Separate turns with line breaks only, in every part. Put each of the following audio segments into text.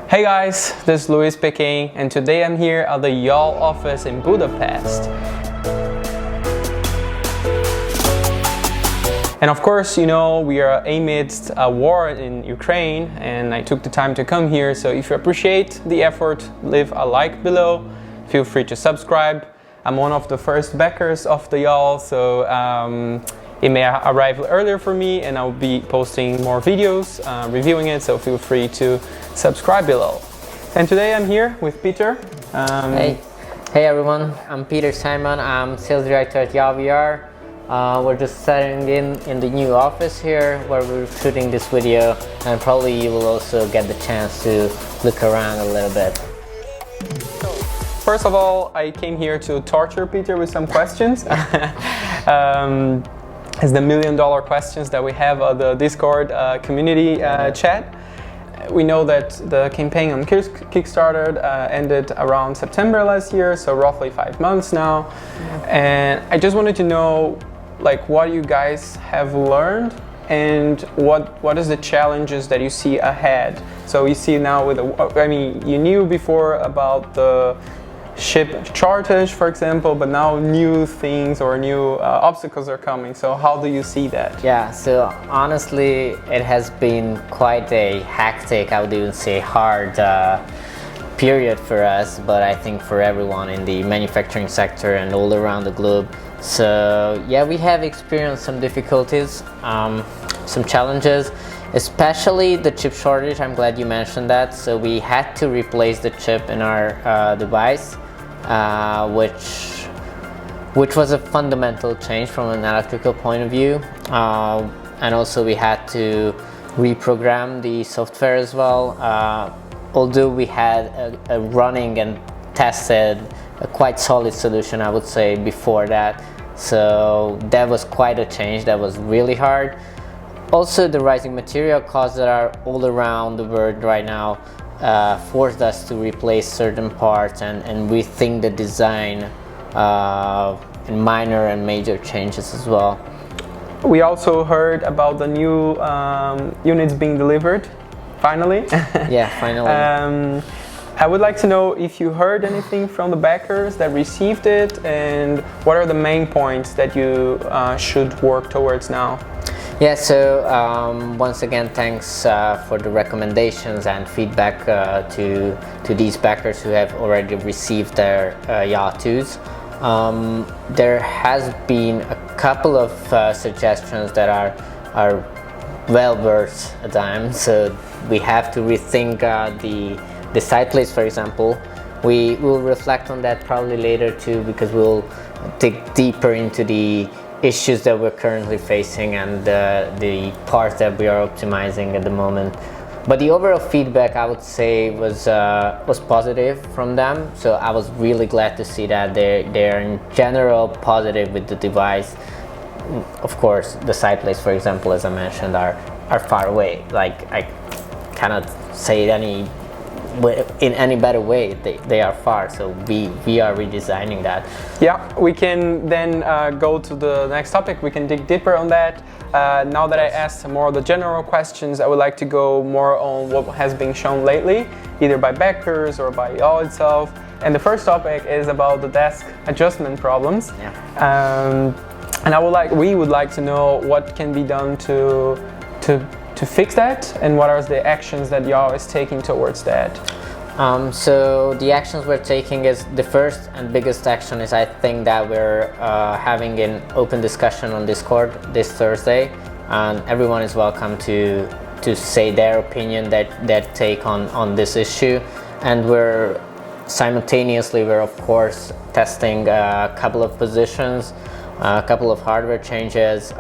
Hey guys, this is Luis speaking, and today I'm here at the Yaw office in Budapest. And of course, you know, we are amidst a war in Ukraine, and I took the time to come here, so if you appreciate the effort, leave a like below, feel free to subscribe. I'm one of the first backers of the Yaw, so it may arrive earlier for me, and I'll be posting more videos reviewing it, so feel free to subscribe below. And today I'm here with Peter.
Hey everyone, I'm Peter Simon. I'm sales director at Yaw VR. We're just setting in the new office here where we're shooting this video, and probably you will also get the chance to look around a little bit.
First of all, I came here to torture Peter with some questions. It's the $1 million questions that we have on the Discord community chat. We know that the campaign on Kickstarter ended around September last year, so roughly 5 months now. And I just wanted to know, like, what you guys have learned and what is the challenges that you see ahead. So you see now with you knew before about the ship shortage, for example, but now new things or new obstacles are coming. So how do you see that?
Yeah, so honestly, it has been quite a hectic, I would even say hard period for us, but I think for everyone in the manufacturing sector and all around the globe. So yeah, we have experienced some difficulties, some challenges, especially the chip shortage. I'm glad you mentioned that. So we had to replace the chip in our device, which was a fundamental change from an electrical point of view, and also we had to reprogram the software as well, although we had a running and tested a quite solid solution, I would say, before that. So that was quite a change. That was really hard. Also, the rising material costs that are all around the world right now forced us to replace certain parts and rethink the design in minor and major changes as well.
We also heard about the new units being delivered, finally.
Yeah, finally.
I would like to know if you heard anything from the backers that received it, and what are the main points that you should work towards now?
Yeah, so once again, thanks for the recommendations and feedback to these backers who have already received their Yaw 2s. There has been a couple of suggestions that are well worth a dime. So we have to rethink the side plates, for example. We will reflect on that probably later too, because we'll dig deeper into the issues that we're currently facing and the parts that we are optimizing at the moment. But the overall feedback, I would say, was positive from them. So I was really glad to see that they're in general positive with the device. Of course, the side plates, for example, as I mentioned, are far away. Like, I cannot say it in any better way. They are far, so we are redesigning that.
Yeah, we can then go to the next topic. We can dig deeper on that. Now that I asked more of the general questions, I would like to go more on what has been shown lately, either by backers or by Yaw itself. And the first topic is about the desk adjustment problems.
Yeah.
And we would like to know what can be done to fix that, and what are the actions that Yaw is taking towards that?
So the actions we're taking is, the first and biggest action is, I think, that we're having an open discussion on Discord this Thursday, and everyone is welcome to say their opinion, their take on this issue. And we're of course testing a couple of positions, a couple of hardware changes.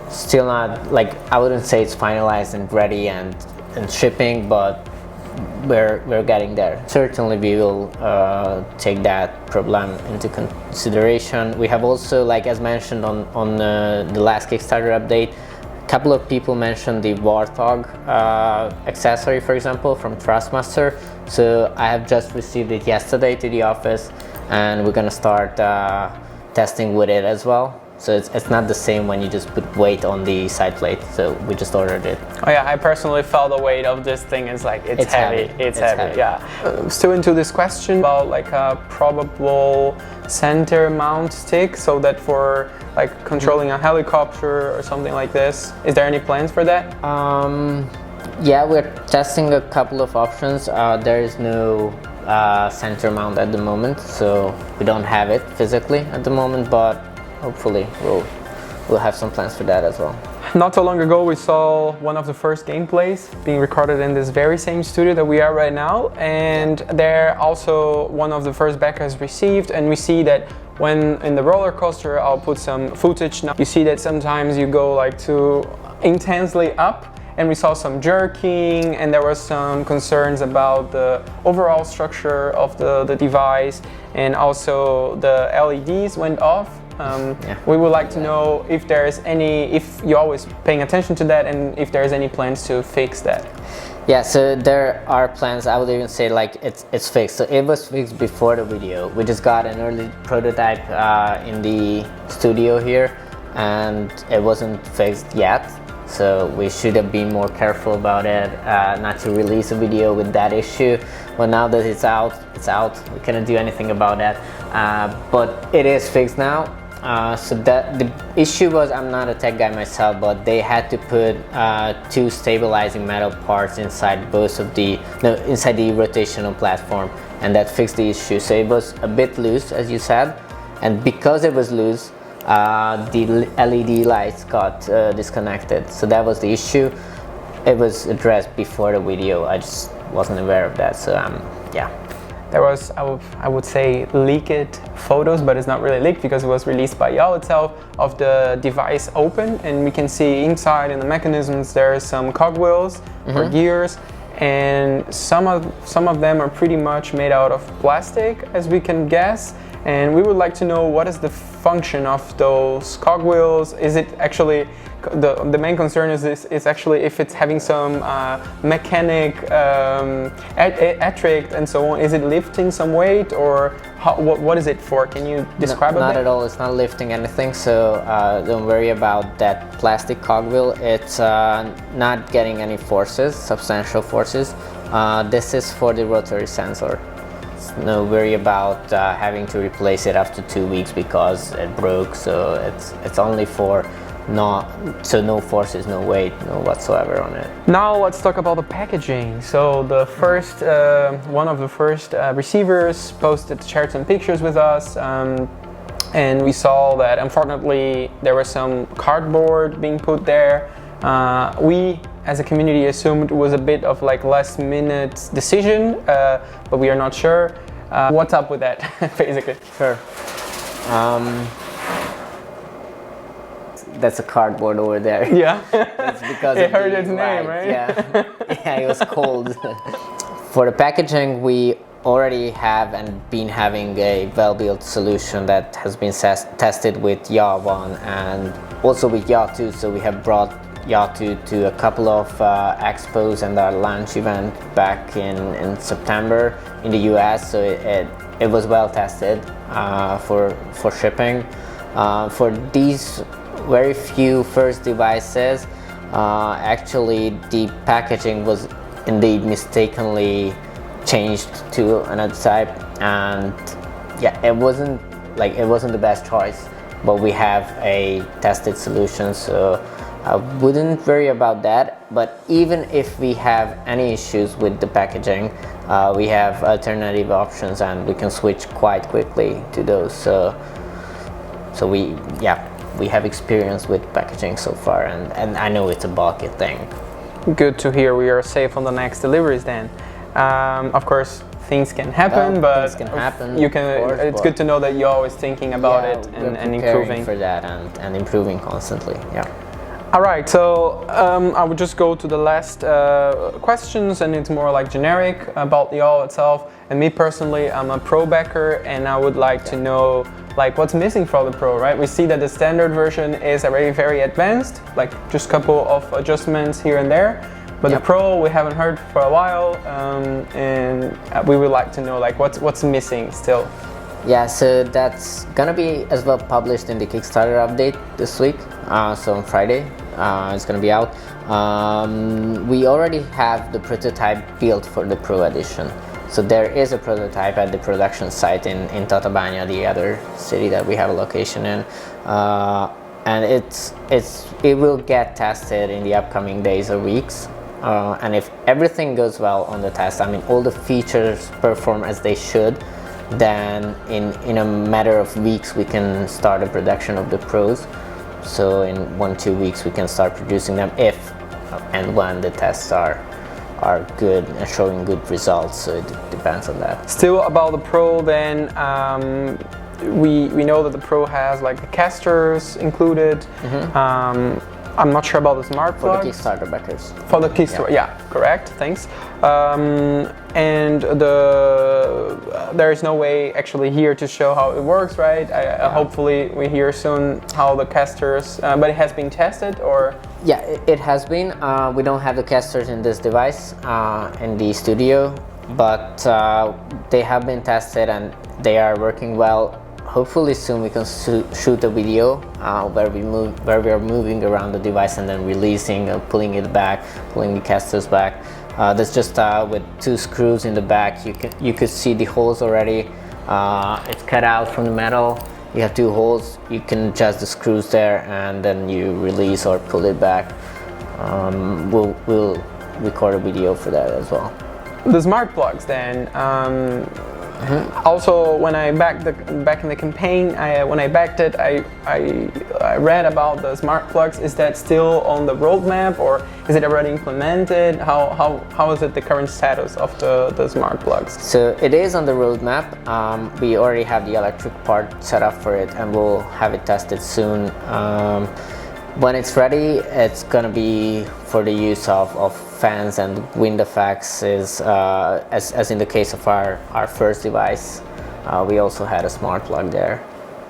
Still not, like, I wouldn't say it's finalized and ready and shipping, but we're getting there. Certainly we will take that problem into consideration. We have also, like as mentioned on the last Kickstarter update, a couple of people mentioned the Warthog accessory, for example, from Trustmaster. So I have just received it yesterday to the office, and we're gonna start testing with it as well. So it's not the same when you just put weight on the side plate. So we just ordered it.
Oh yeah, I personally felt the weight of this thing. It's like it's heavy. It's heavy. Yeah. Still into this question about like a probable center mount stick, so that for like controlling a helicopter or something like this. Is there any plans for that?
Yeah, we're testing a couple of options. There is no center mount at the moment, so we don't have it physically at the moment, but hopefully we'll have some plans for that as well.
Not so long ago we saw one of the first gameplays being recorded in this very same studio that we are right now, and there also one of the first backers received, and we see that when in the roller coaster, I'll put some footage now, you see that sometimes you go like too intensely up, and we saw some jerking, and there were some concerns about the overall structure of the device, and also the LEDs went off. We would like to know if there's if you're always paying attention to that, and if there's any plans to fix that.
Yeah, so there are plans. I would even say like it's fixed. So it was fixed before the video. We just got an early prototype in the studio here, and it wasn't fixed yet. So we should have been more careful about it, not to release a video with that issue. But now that it's out, it's out. We cannot do anything about that. But it is fixed now. So that the issue was, I'm not a tech guy myself, but they had to put two stabilizing metal parts inside inside the rotational platform, and that fixed the issue. So it was a bit loose, as you said, and because it was loose, the LED lights got disconnected. So that was the issue. It was addressed before the video. I just wasn't aware of that. So yeah.
There was, I would say, leaked photos, but it's not really leaked because it was released by Yaw itself, of the device open, and we can see inside in the mechanisms there are some cogwheels or gears, and some of them are pretty much made out of plastic, as we can guess. And we would like to know what is the function of those cogwheels. Is it actually, the main concern is actually if it's having some mechanic attract and so on. Is it lifting some weight, or what is it for? Can you describe it?
Not at all. It's not lifting anything. So don't worry about that plastic cogwheel. It's not getting any forces, substantial forces. This is for the rotary sensor. No worry about having to replace it after 2 weeks because it broke. So it's only for no forces, no weight, no whatsoever on it.
Now let's talk about the packaging. So the first one of the first receivers shared some pictures with us, and we saw that unfortunately there was some cardboard being put there. We as a community assumed it was a bit of like last minute decision, but we are not sure. What's up with that, basically?
Sure. That's a cardboard over there.
Yeah.
It's because
it heard its name, right?
Yeah. Yeah, it was cold. For the packaging, we already have and been having a well-built solution that has been tested with Yaw 1 and also with Yaw 2. So we have brought Yaw 2 to a couple of expos and our launch event back in September in the US. So it was well tested for shipping. For these very few first devices, actually the packaging was indeed mistakenly changed to another type, and yeah, it wasn't the best choice, but we have a tested solution, so I wouldn't worry about that. But even if we have any issues with the packaging, we have alternative options and we can switch quite quickly to those. So we have experience with packaging so far, and I know it's a bulky thing.
Good to hear. We are safe on the next deliveries then. Of course, things can happen, but
things can happen,
it's good to know that you're always thinking about it and improving
for that and improving constantly. Yeah.
All right, so I would just go to the last questions, and it's more like generic about the Yaw itself. And me personally, I'm a Pro backer, and I would like to know like what's missing for the Pro, right? We see that the standard version is already very advanced, like just a couple of adjustments here and there. But the Pro we haven't heard for a while, and we would like to know like what's missing still.
Yeah, so that's gonna be as well published in the Kickstarter update this week. So on Friday, it's gonna be out. We already have the prototype built for the Pro Edition. So there is a prototype at the production site in Tatabánya, the other city that we have a location in. And it will get tested in the upcoming days or weeks. And if everything goes well on the test, I mean, all the features perform as they should, then in a matter of weeks we can start the production of the Pros. So in 1-2 weeks we can start producing them if and when the tests are good and showing good results. So it depends on that.
Still about the Pro, then we know that the Pro has like the casters included. I'm not sure about the smart plugs.
For the Kickstarter backers.
For the Kickstarter, yeah, correct, thanks. And there is no way actually here to show how it works, right? Hopefully we hear soon how the casters, but it has been tested, or?
Yeah, it has been. We don't have the casters in this device in the studio, but they have been tested and they are working well. Hopefully soon we can shoot a video where we are moving around the device and then releasing, pulling it back, pulling the casters back. That's just with 2 screws in the back. You could see the holes already. It's cut out from the metal. You have 2 holes. You can adjust the screws there and then you release or pull it back. We'll record a video for that as well.
The smart plugs then. Also, when I back in the campaign, when I backed it, I read about the smart plugs. Is that still on the roadmap, or is it already implemented? How is it the current status of the smart plugs?
So it is on the roadmap. We already have the electric part set up for it, and we'll have it tested soon. When it's ready, it's gonna be for the use of fans and wind effects, as in the case of our first device. We also had a smart plug there.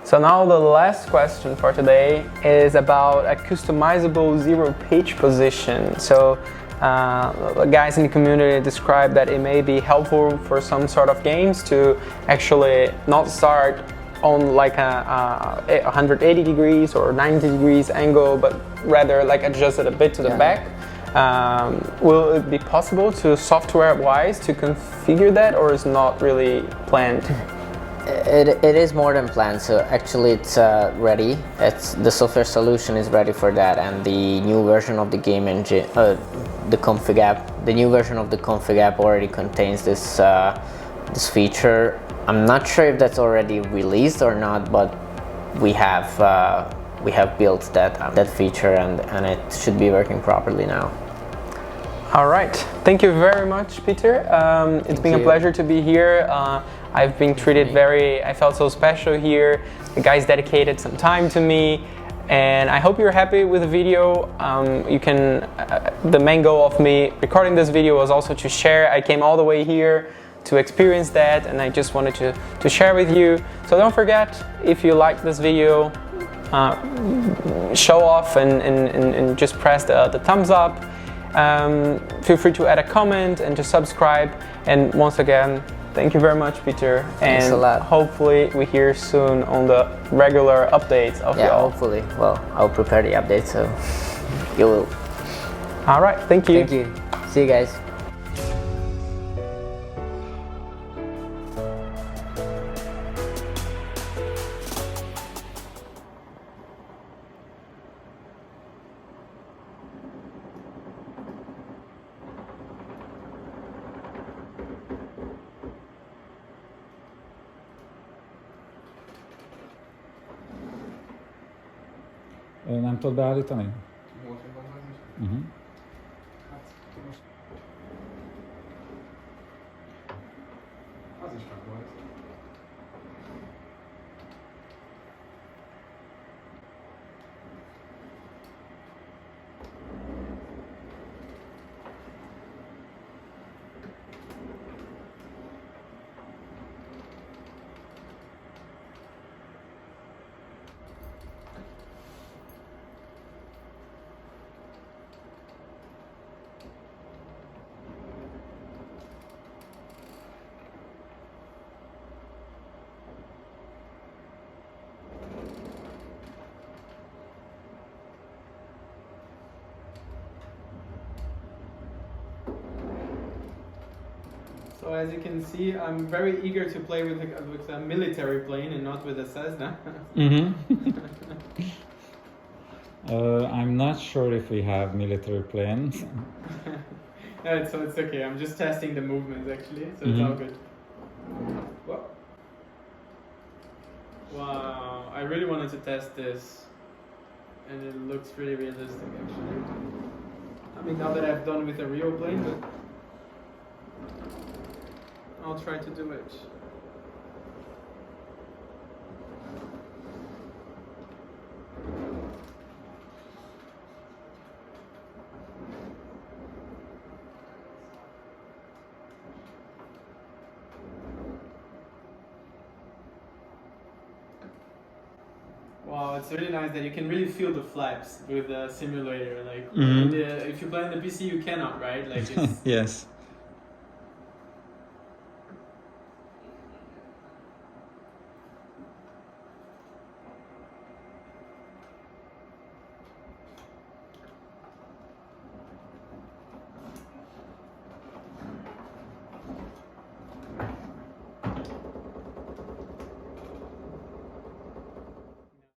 So now the last question for today is about a customizable 0 pitch position. So the guys in the community described that it may be helpful for some sort of games to actually not start on like a 180 degrees or 90 degrees angle, but rather like adjust it a bit to the back. Will it be possible to software-wise to configure that, or is not really planned?
It is more than planned. So actually it's ready. The software solution is ready for that, and the new version of the game engine, the config app, the new version of the config app already contains this feature. I'm not sure if that's already released or not, but we have built that feature, and it should be working properly now.
All right, thank you very much, Peter. It's been a pleasure to be here. I've been treated I felt so special here. The guys dedicated some time to me, and I hope you're happy with the video. The main goal of me recording this video was also to share. I came all the way here to experience that, and I just wanted to share with you. So don't forget, if you like this video, show off and just press the thumbs up. Feel free to add a comment and to subscribe. And once again, thank you very much, Peter.
Thanks a lot.
Hopefully we hear soon on the regular updates of Yaw.
Hopefully. Well, I'll prepare the update, so you will.
All right, thank you.
Thank you. See you guys.
Nem tudod beállítani?
Az is megvolt.
So as you can see, I'm very eager to play with a military plane and not with a Cessna.
I'm not sure if we have military planes.
No, so it's okay. I'm just testing the movements actually, so it's all good. Whoa. Wow, I really wanted to test this, and it looks really realistic actually. I mean, not that I've done with a real plane, but I'll try to do it. Wow, it's really nice that you can really feel the flaps with the simulator. Like if you play on the PC, you cannot, right? Like it's,
Yes.